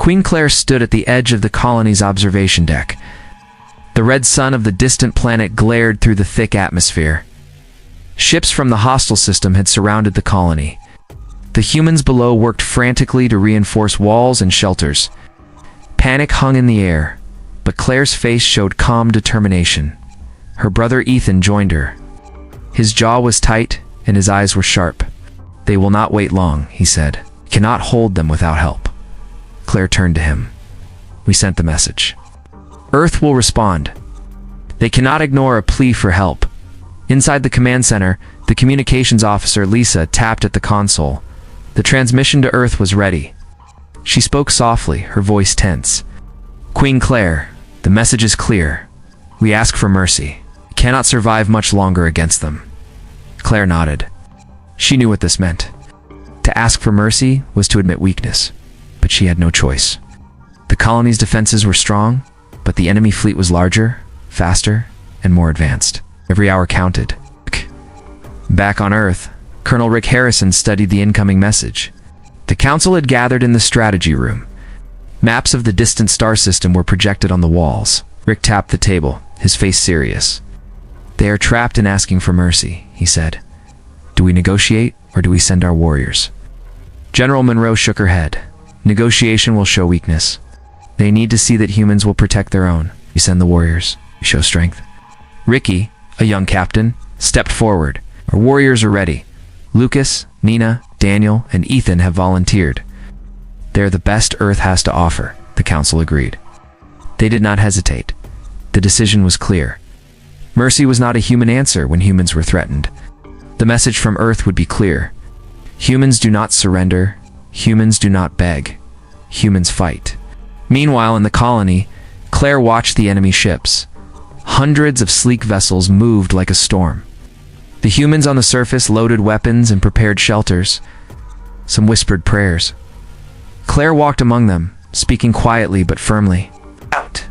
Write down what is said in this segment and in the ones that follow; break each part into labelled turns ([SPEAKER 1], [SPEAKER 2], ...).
[SPEAKER 1] Queen Claire stood at the edge of the colony's observation deck. The red sun of the distant planet glared through the thick atmosphere. Ships from the hostile system had surrounded the colony. The humans below worked frantically to reinforce walls and shelters. Panic hung in the air, but Claire's face showed calm determination. Her brother Ethan joined her. His jaw was tight and his eyes were sharp. "They will not wait long," he said. "We cannot hold them without help." Claire turned to him. "We sent the message. Earth will respond. They cannot ignore a plea for help." Inside the command center, the communications officer, Lisa, tapped at the console. The transmission to Earth was ready. She spoke softly, her voice tense. "Queen Claire, the message is clear. We ask for mercy. We cannot survive much longer against them." Claire nodded. She knew what this meant. To ask for mercy was to admit weakness, but she had no choice. The colony's defenses were strong, but the enemy fleet was larger, faster, and more advanced. Every hour counted. Back on Earth, Colonel Rick Harrison studied the incoming message. The council had gathered in the strategy room. Maps of the distant star system were projected on the walls. Rick tapped the table, his face serious. "They are trapped in asking for mercy," he said. "Do we negotiate, or do we send our warriors?" General Monroe shook her head. "Negotiation will show weakness. They need to see that humans will protect their own. We send the warriors. We show strength." Ricky, a young captain, stepped forward. "Our warriors are ready. Lucas, Nina, Daniel, and Ethan have volunteered. They're the best Earth has to offer," the council agreed. They did not hesitate. The decision was clear. Mercy was not a human answer when humans were threatened. The message from Earth would be clear. Humans do not surrender. Humans do not beg. Humans fight. Meanwhile, in the colony, Claire watched the enemy ships. Hundreds of sleek vessels moved like a storm. The humans on the surface loaded weapons and prepared shelters. Some whispered prayers. Claire walked among them, speaking quietly but firmly. "Out."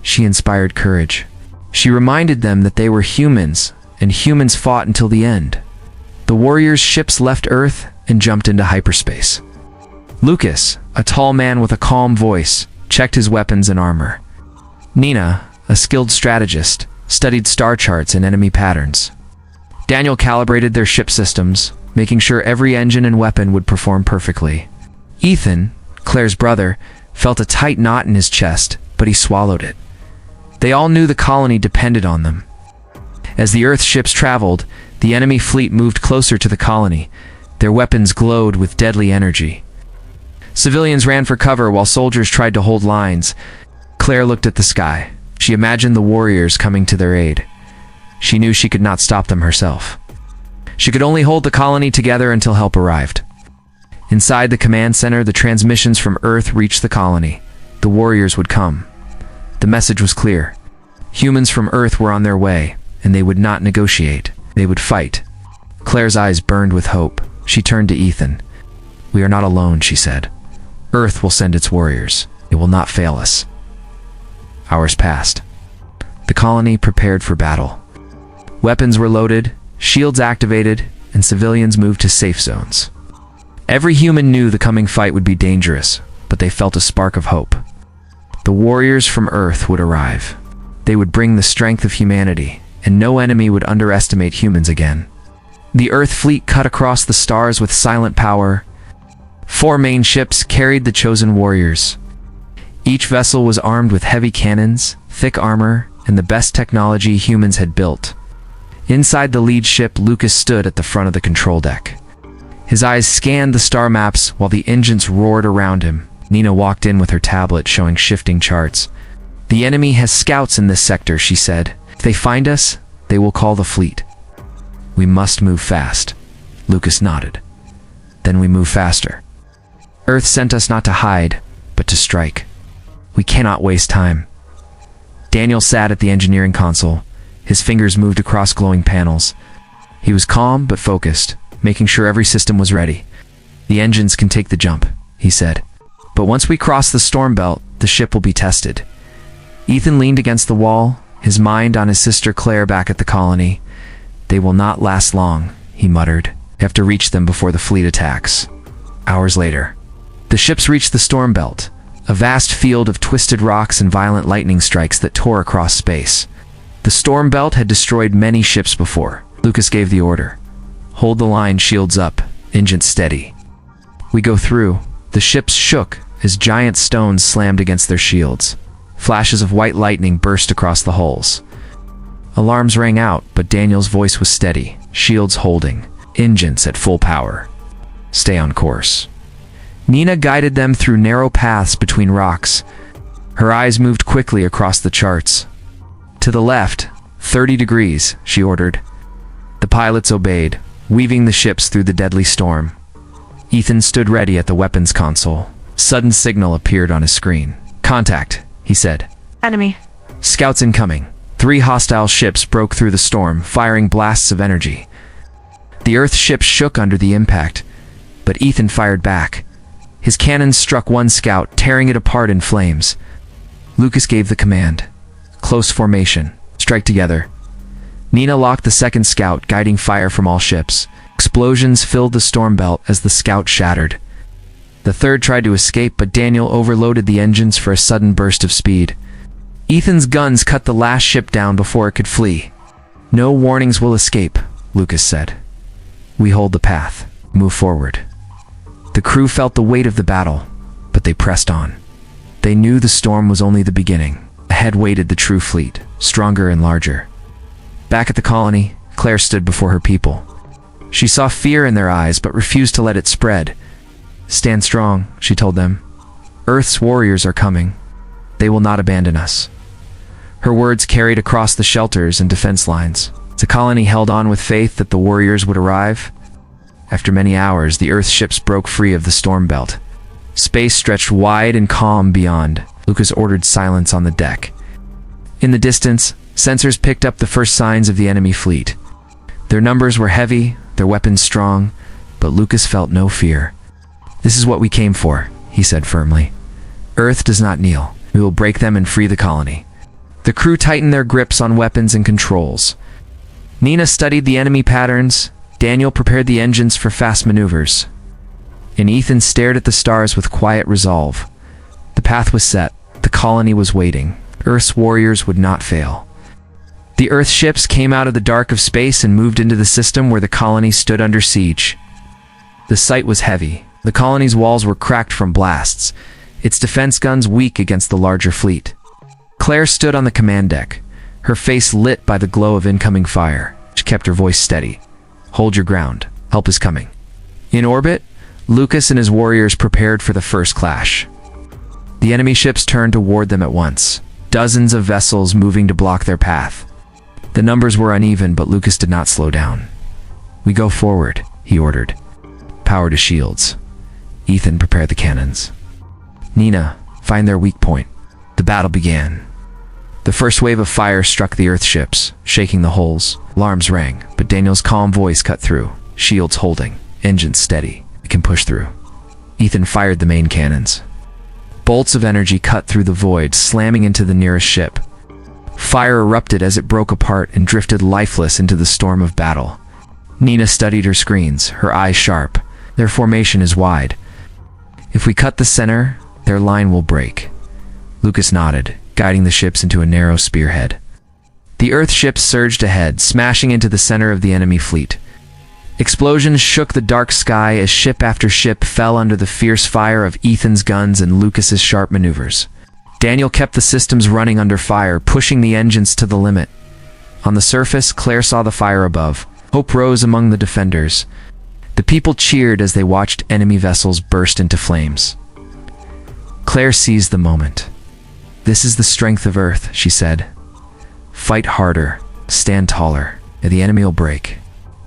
[SPEAKER 1] She inspired courage. She reminded them that they were humans, and humans fought until the end. The warriors' ships left Earth and jumped into hyperspace. Lucas, a tall man with a calm voice, checked his weapons and armor. Nina, a skilled strategist, studied star charts and enemy patterns. Daniel calibrated their ship systems, making sure every engine and weapon would perform perfectly. Ethan, Claire's brother, felt a tight knot in his chest, but he swallowed it. They all knew the colony depended on them. As the Earth ships traveled, the enemy fleet moved closer to the colony. Their weapons glowed with deadly energy. Civilians ran for cover while soldiers tried to hold lines. Claire looked at the sky. She imagined the warriors coming to their aid. She knew she could not stop them herself. She could only hold the colony together until help arrived. Inside the command center, the transmissions from Earth reached the colony. The warriors would come. The message was clear. Humans from Earth were on their way, and they would not negotiate. They would fight. Claire's eyes burned with hope. She turned to Ethan. "We are not alone," she said. "Earth will send its warriors. It will not fail us." Hours passed. The colony prepared for battle. Weapons were loaded, shields activated, and civilians moved to safe zones. Every human knew the coming fight would be dangerous, but they felt a spark of hope. The warriors from Earth would arrive. They would bring the strength of humanity, and no enemy would underestimate humans again. The Earth fleet cut across the stars with silent power. 4 main ships carried the chosen warriors. Each vessel was armed with heavy cannons, thick armor, and the best technology humans had built. Inside the lead ship, Lucas stood at the front of the control deck. His eyes scanned the star maps while the engines roared around him. Nina walked in with her tablet showing shifting charts. "The enemy has scouts in this sector," she said. "If they find us, they will call the fleet. We must move fast." Lucas nodded. "Then we move faster. Earth sent us not to hide, but to strike. We cannot waste time." Daniel sat at the engineering console. His fingers moved across glowing panels. He was calm but focused, making sure every system was ready. "The engines can take the jump," he said. "But once we cross the storm belt, the ship will be tested." Ethan leaned against the wall, his mind on his sister Claire back at the colony. "They will not last long," he muttered. "We have to reach them before the fleet attacks." Hours later, the ships reached the storm belt. a vast field of twisted rocks and violent lightning strikes that tore across space. The storm belt had destroyed many ships before. Lucas gave the order. Hold the line, shields up, engines steady. We go through. The ships shook as giant stones slammed against their shields. Flashes of white lightning burst across the hulls. Alarms rang out, but Daniel's voice was steady. Shields holding. Engines at full power. Stay on course. Nina guided them through narrow paths between rocks. Her eyes moved quickly across the charts. To the left, 30 degrees, she ordered. The pilots obeyed, weaving the ships through the deadly storm. Ethan stood ready at the weapons console. Sudden signal appeared on his screen. Contact, he said.
[SPEAKER 2] Enemy.
[SPEAKER 1] Scouts incoming. 3 hostile ships broke through the storm, firing blasts of energy. The Earth ships shook under the impact, but Ethan fired back. His cannons struck one scout, tearing it apart in flames. Lucas gave the command. Close formation. Strike together. Nina locked the second scout, guiding fire from all ships. Explosions filled the storm belt as the scout shattered. The third tried to escape, but Daniel overloaded the engines for a sudden burst of speed. Ethan's guns cut the last ship down before it could flee. No warnings will escape, Lucas said. We hold the path. Move forward. The crew felt the weight of the battle, but they pressed on. They knew the storm was only the beginning. Ahead waited the true fleet, stronger and larger. Back at the colony, Claire stood before her people. She saw fear in their eyes, but refused to let it spread. Stand strong, she told them. Earth's warriors are coming. They will not abandon us. Her words carried across the shelters and defense lines. The colony held on with faith that the warriors would arrive. After many hours, the Earth ships broke free of the storm belt. Space stretched wide and calm beyond. Lucas ordered silence on the deck. In the distance, sensors picked up the first signs of the enemy fleet. Their numbers were heavy, their weapons strong, but Lucas felt no fear. This is what we came for, he said firmly. Earth does not kneel. We will break them and free the colony. The crew tightened their grips on weapons and controls. Nina studied the enemy patterns. Daniel prepared the engines for fast maneuvers. And Ethan stared at the stars with quiet resolve. The path was set. The colony was waiting. Earth's warriors would not fail. The Earth ships came out of the dark of space and moved into the system where the colony stood under siege. The site was heavy. The colony's walls were cracked from blasts, its defense guns weak against the larger fleet. Claire stood on the command deck, her face lit by the glow of incoming fire. She kept her voice steady. Hold your ground. Help is coming. In orbit, Lucas and his warriors prepared for the first clash. The enemy ships turned toward them at once, dozens of vessels moving to block their path. The numbers were uneven, but Lucas did not slow down. We go forward, he ordered. Power to shields. Ethan prepared the cannons. Nina, find their weak point. The battle began. The first wave of fire struck the Earth ships, shaking the hulls. Alarms rang, but Daniel's calm voice cut through. Shields holding, engines steady. We can push through. Ethan fired the main cannons. Bolts of energy cut through the void, slamming into the nearest ship. Fire erupted as it broke apart and drifted lifeless into the storm of battle. Nina studied her screens, her eyes sharp. Their formation is wide. If we cut the center, their line will break. Lucas nodded, guiding the ships into a narrow spearhead. The Earth ships surged ahead, smashing into the center of the enemy fleet. Explosions shook the dark sky as ship after ship fell under the fierce fire of Ethan's guns and Lucas's sharp maneuvers. Daniel kept the systems running under fire, pushing the engines to the limit. On the surface, Claire saw the fire above. Hope rose among the defenders. The people cheered as they watched enemy vessels burst into flames. Claire seized the moment. This is the strength of Earth, she said. Fight harder, stand taller, and the enemy will break.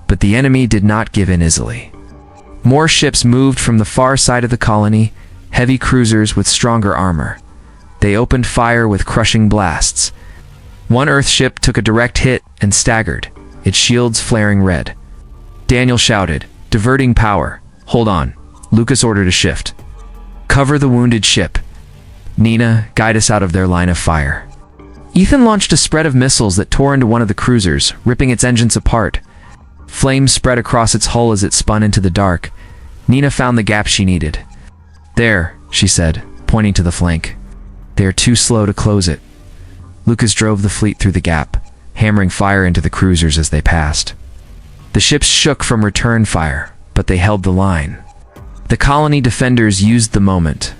[SPEAKER 1] But the enemy did not give in easily. More ships moved from the far side of the colony, heavy cruisers with stronger armor. They opened fire with crushing blasts. One Earth ship took a direct hit and staggered, its shields flaring red. Daniel shouted, diverting power. Hold on. Lucas ordered a shift. Cover the wounded ship. Nina, guide us out of their line of fire. Ethan launched a spread of missiles that tore into one of the cruisers, ripping its engines apart. Flames spread across its hull as it spun into the dark. Nina found the gap she needed. There, she said. pointing to the flank. "They are too slow to close it." Lucas drove the fleet through the gap, hammering fire into the cruisers as they passed. The ships shook from return fire, but they held the line. The colony defenders used the moment.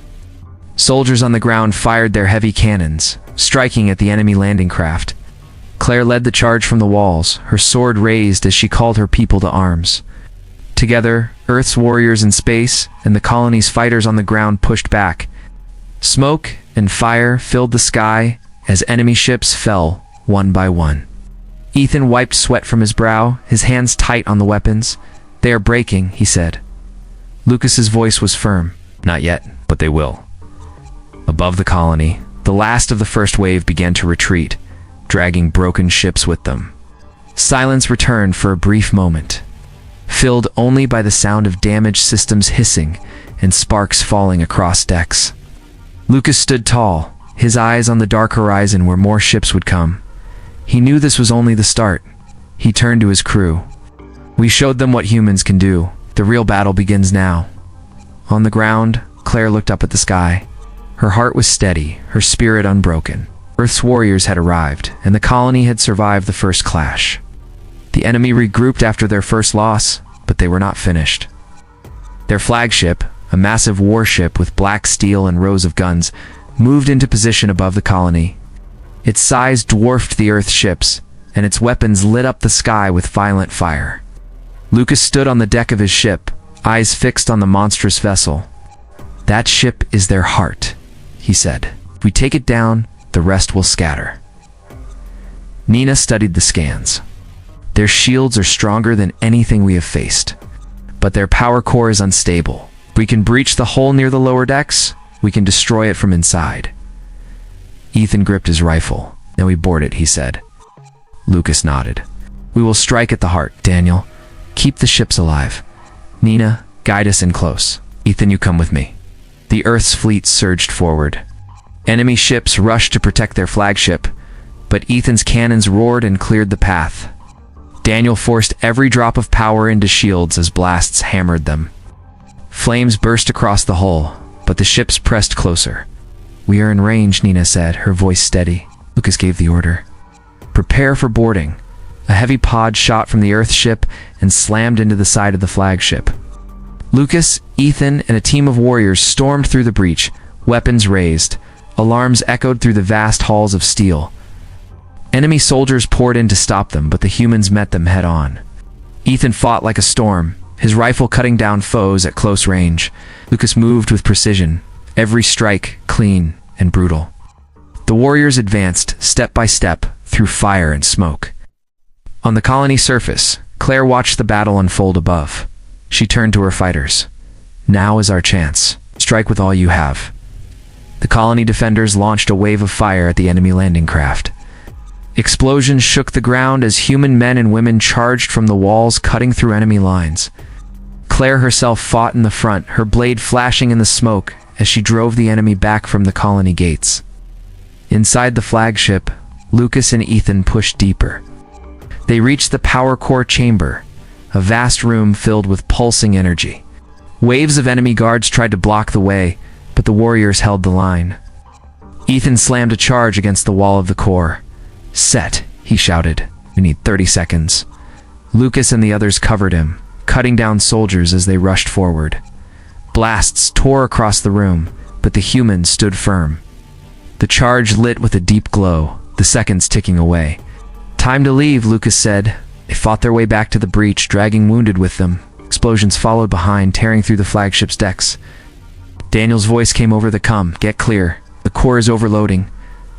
[SPEAKER 1] Soldiers on the ground fired their heavy cannons, striking at the enemy landing craft. Claire led the charge from the walls, her sword raised as she called her people to arms. Together, Earth's warriors in space and the colony's fighters on the ground pushed back. Smoke and fire filled the sky as enemy ships fell one by one. Ethan wiped sweat from his brow, his hands tight on the weapons. "They are breaking," he said. Lucas's voice was firm. "Not yet, but they will." Above the colony, the last of the first wave began to retreat, dragging broken ships with them. Silence returned for a brief moment, filled only by the sound of damaged systems hissing and sparks falling across decks. Lucas stood tall, his eyes on the dark horizon where more ships would come. He knew this was only the start. He turned to his crew. "We showed them what humans can do. The real battle begins now." On the ground, Claire looked up at the sky. Her heart was steady, her spirit unbroken. Earth's warriors had arrived, and the colony had survived the first clash. The enemy regrouped after their first loss, but they were not finished. Their flagship, a massive warship with black steel and rows of guns, moved into position above the colony. Its size dwarfed the Earth ships, and its weapons lit up the sky with violent fire. Lucas stood on the deck of his ship, eyes fixed on the monstrous vessel. "That ship is their heart," he said. "If we take it down, the rest will scatter." Nina studied the scans. "Their shields are stronger than anything we have faced, but their power core is unstable. We can breach the hole near the lower decks. We can destroy it from inside." Ethan gripped his rifle. "Now we board it," he said. Lucas nodded. "We will strike at the heart. Daniel, keep the ships alive. Nina, guide us in close. Ethan, you come with me." The Earth's fleet surged forward. Enemy ships rushed to protect their flagship, but Ethan's cannons roared and cleared the path. Daniel forced every drop of power into shields as blasts hammered them. Flames burst across the hull, but the ships pressed closer. "We are in range," Nina said, her voice steady. Lucas gave the order. "Prepare for boarding." A heavy pod shot from the Earth ship and slammed into the side of the flagship. Lucas, Ethan, and a team of warriors stormed through the breach, weapons raised. Alarms echoed through the vast halls of steel. Enemy soldiers poured in to stop them, but the humans met them head-on. Ethan fought like a storm, his rifle cutting down foes at close range. Lucas moved with precision, every strike clean and brutal. The warriors advanced, step by step, through fire and smoke. On the colony surface, Claire watched the battle unfold above. She turned to her fighters. "Now is our chance. Strike with all you have." The colony defenders launched a wave of fire at the enemy landing craft. Explosions shook the ground as human men and women charged from the walls, cutting through enemy lines. Claire herself fought in the front, her blade flashing in the smoke as she drove the enemy back from the colony gates. Inside the flagship, Lucas and Ethan pushed deeper. They reached the power core chamber, a vast room filled with pulsing energy. Waves of enemy guards tried to block the way, but the warriors held the line. Ethan slammed a charge against the wall of the core. "Set," he shouted. "We need 30 seconds." Lucas and the others covered him, cutting down soldiers as they rushed forward. Blasts tore across the room, but the humans stood firm. The charge lit with a deep glow, the seconds ticking away. "Time to leave," Lucas said. They fought their way back to the breach, dragging wounded with them. Explosions followed behind, tearing through the flagship's decks. Daniel's voice came over the "Come, get clear. The core is overloading."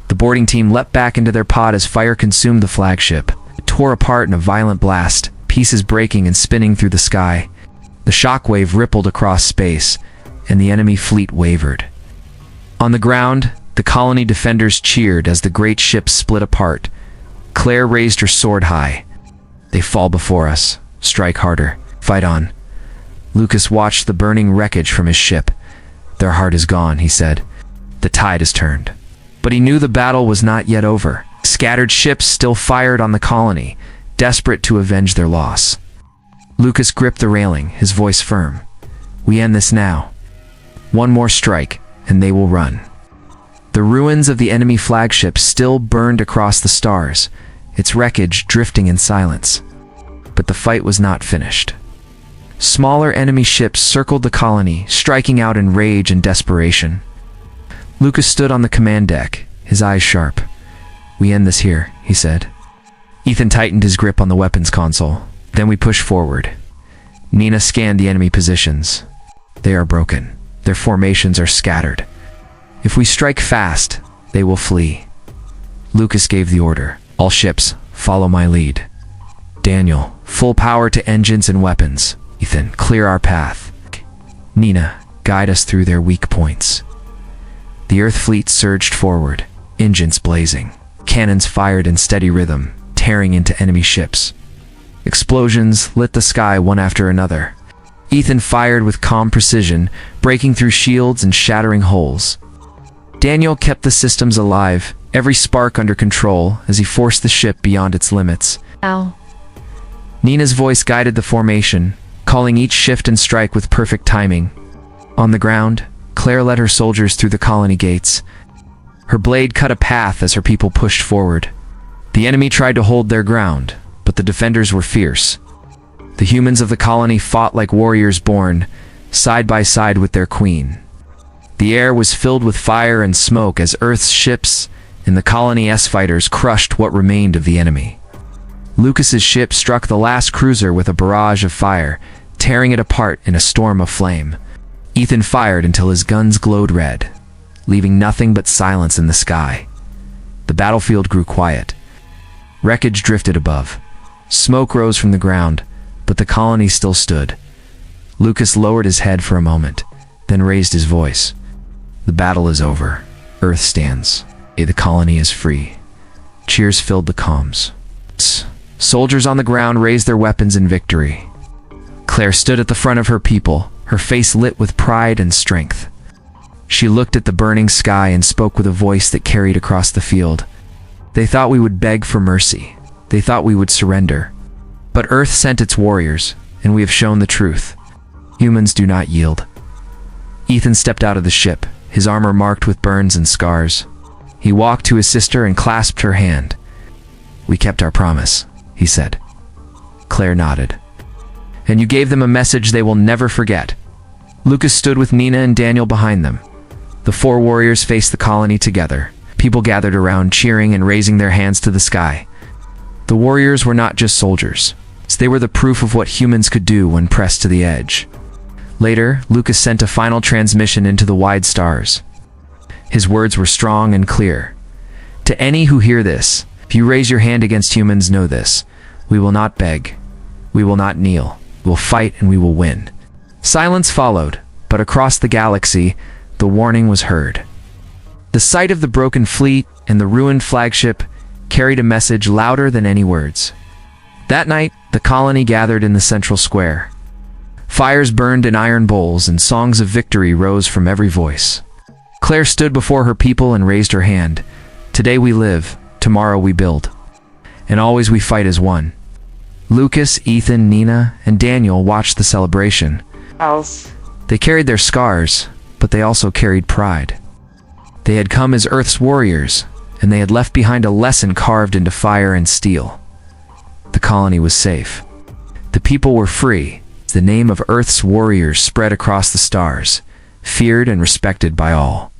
[SPEAKER 1] The boarding team leapt back into their pod as fire consumed the flagship. It tore apart in a violent blast, pieces breaking and spinning through the sky. The shockwave rippled across space, and the enemy fleet wavered. On the ground, the colony defenders cheered as the great ship split apart. Claire raised her sword high. "They fall before us. Strike harder. Fight on." Lucas watched the burning wreckage from his ship. "Their heart is gone," he said. "The tide has turned." But he knew the battle was not yet over. Scattered ships still fired on the colony, desperate to avenge their loss. Lucas gripped the railing, his voice firm. "We end this now. One more strike, and they will run. The ruins of the enemy flagship still burned across the stars, its wreckage drifting in silence. But the fight was not finished. Smaller enemy ships circled the colony, striking out in rage and desperation. Lucas stood on the command deck, his eyes sharp. "We end this here," he said. Ethan tightened his grip on the weapons console. "Then we push forward." Nina scanned the enemy positions. They are broken. Their formations are scattered. If we strike fast, they will flee. Lucas gave the order. "All ships, follow my lead." Daniel, "Full power to engines and weapons." Ethan, "Clear our path." Nina, "Guide us through their weak points." The Earth fleet surged forward, engines blazing. Cannons fired in steady rhythm, tearing into enemy ships. Explosions lit the sky one after another. Ethan fired with calm precision, breaking through shields and shattering holes. Daniel kept the systems alive, every spark under control as he forced the ship beyond its limits.
[SPEAKER 2] Ow.
[SPEAKER 1] Nina's voice guided the formation, calling each shift and strike with perfect timing. On the ground, Claire led her soldiers through the colony gates. Her blade cut a path as her people pushed forward. The enemy tried to hold their ground, but the defenders were fierce. The humans of the colony fought like warriors born, side by side with their queen. The air was filled with fire and smoke as Earth's ships and the colony S-fighters crushed what remained of the enemy. Lucas's ship struck the last cruiser with a barrage of fire, tearing it apart in a storm of flame. Ethan fired until his guns glowed red, leaving nothing but silence in the sky. The battlefield grew quiet. Wreckage drifted above. Smoke rose from the ground, but the colony still stood. Lucas lowered his head for a moment, then raised his voice. "The battle is over. Earth stands. The colony is free." Cheers filled the comms. Soldiers on the ground raised their weapons in victory. Claire stood at the front of her people, her face lit with pride and strength. She looked at the burning sky and spoke with a voice that carried across the field. "They thought we would beg for mercy. They thought we would surrender. But Earth sent its warriors, and we have shown the truth. Humans do not yield." Ethan stepped out of the ship, his armor marked with burns and scars. He walked to his sister and clasped her hand. "We kept our promise," he said. Claire nodded. "And you gave them a message they will never forget." Lucas stood with Nina and Daniel behind them. The four warriors faced the colony together. People gathered around, cheering and raising their hands to the sky. The warriors were not just soldiers. They were the proof of what humans could do when pressed to the edge. Later, Lucas sent a final transmission into the wide stars. His words were strong and clear. "To any who hear this, if you raise your hand against humans, know this. We will not beg. We will not kneel. We will fight and we will win." Silence followed, but across the galaxy, the warning was heard. The sight of the broken fleet and the ruined flagship carried a message louder than any words. That night, the colony gathered in the central square. Fires burned in iron bowls and songs of victory rose from every voice. Claire stood before her people and raised her hand. "Today we live, tomorrow we build. And always we fight as one." Lucas, Ethan, Nina, and Daniel watched the celebration. They carried their scars, but they also carried pride. They had come as Earth's warriors, and they had left behind a lesson carved into fire and steel. The colony was safe. The people were free. The name of Earth's warriors spread across the stars, feared and respected by all.